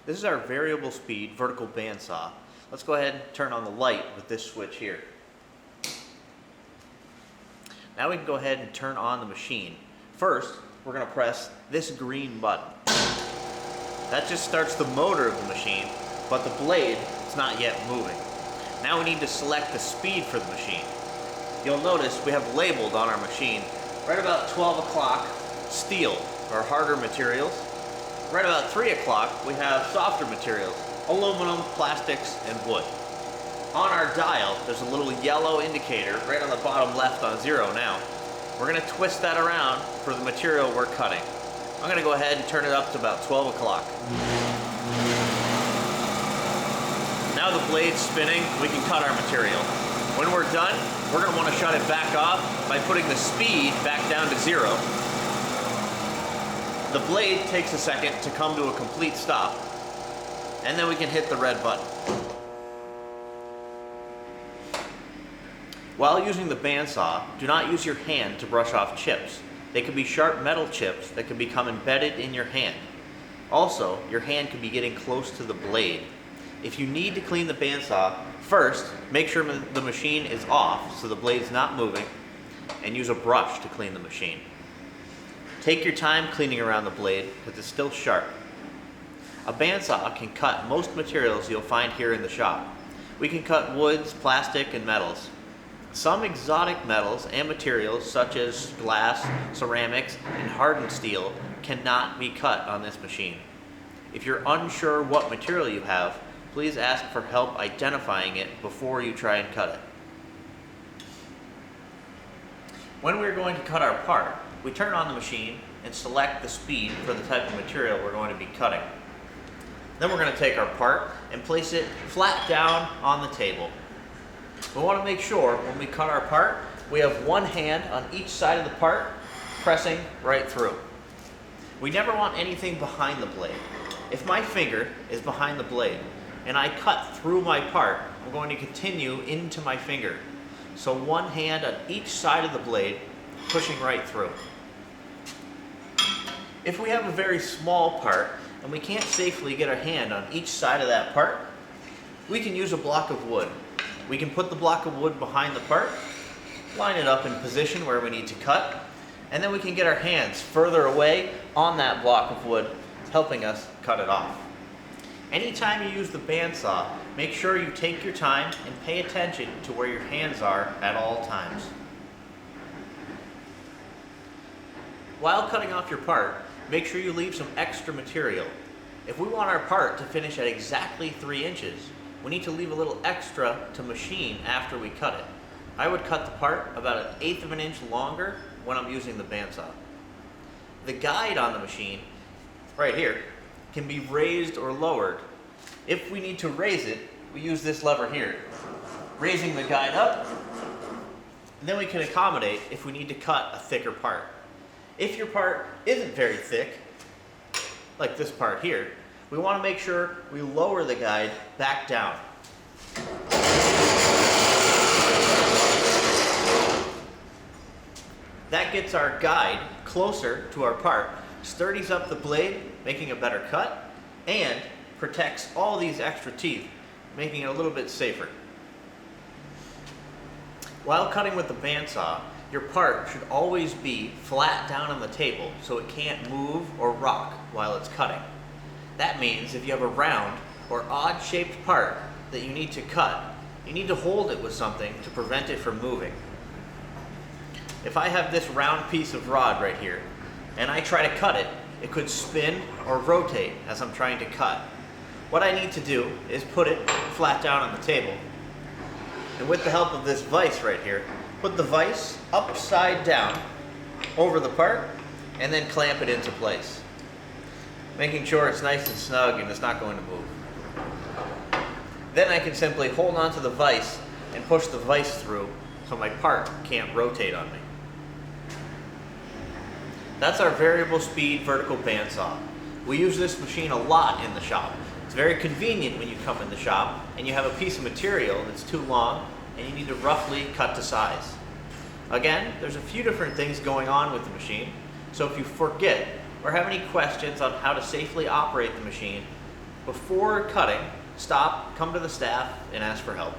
This is our variable speed vertical bandsaw. Let's go ahead and turn on the light with this switch here. Now we can go ahead and turn on the machine. First, we're going to press this green button. That just starts the motor of the machine, but the blade is not yet moving. Now we need to select the speed for the machine. You'll notice we have labeled on our machine right about 12 o'clock steel or harder materials. Right about 3 o'clock we have softer materials, aluminum, plastics, and wood. On our dial there's a little yellow indicator right on the bottom left on 0 now. We're going to twist that around for the material we're cutting. I'm going to go ahead and turn it up to about 12 o'clock. Now the blade's spinning, we can cut our material. When we're done, we're going to want to shut it back off by putting the speed back down to 0. The blade takes a second to come to a complete stop, and then we can hit the red button. While using the bandsaw, do not use your hand to brush off chips. They could be sharp metal chips that can become embedded in your hand. Also, your hand could be getting close to the blade. If you need to clean the bandsaw, first, make sure the machine is off so the blade's not moving, and use a brush to clean the machine. Take your time cleaning around the blade because it's still sharp. A bandsaw can cut most materials you'll find here in the shop. We can cut woods, plastic, and metals. Some exotic metals and materials such as glass, ceramics, and hardened steel cannot be cut on this machine. If you're unsure what material you have, please ask for help identifying it before you try and cut it. When we're going to cut our part, we turn on the machine and select the speed for the type of material we're going to be cutting. Then we're going to take our part and place it flat down on the table. We want to make sure when we cut our part, we have one hand on each side of the part pressing right through. We never want anything behind the blade. If my finger is behind the blade and I cut through my part, I'm going to continue into my finger. So one hand on each side of the blade pushing right through. If we have a very small part and we can't safely get our hand on each side of that part, we can use a block of wood. We can put the block of wood behind the part, line it up in position where we need to cut, and then we can get our hands further away on that block of wood, helping us cut it off. Anytime you use the bandsaw, make sure you take your time and pay attention to where your hands are at all times. While cutting off your part, make sure you leave some extra material. If we want our part to finish at exactly 3 inches, we need to leave a little extra to machine after we cut it. I would cut the part about 1/8 of an inch longer when I'm using the bandsaw. The guide on the machine, right here, can be raised or lowered. If we need to raise it, we use this lever here. Raising the guide up, and then we can accommodate if we need to cut a thicker part. If your part isn't very thick, like this part here, we want to make sure we lower the guide back down. That gets our guide closer to our part, sturdies up the blade, making a better cut, and protects all these extra teeth, making it a little bit safer. While cutting with the bandsaw, your part should always be flat down on the table so it can't move or rock while it's cutting. That means if you have a round or odd shaped part that you need to cut, you need to hold it with something to prevent it from moving. If I have this round piece of rod right here and I try to cut it, it could spin or rotate as I'm trying to cut. What I need to do is put it flat down on the table, and with the help of this vise right here, put the vise upside down over the part and then clamp it into place, making sure it's nice and snug and it's not going to move. Then I can simply hold onto the vise and push the vise through so my part can't rotate on me. That's our variable speed vertical bandsaw. We use this machine a lot in the shop. It's very convenient when you come in the shop and you have a piece of material that's too long and you need to roughly cut to size. Again, there's a few different things going on with the machine, so if you forget or have any questions on how to safely operate the machine, Before cutting, stop, come to the staff, and ask for help.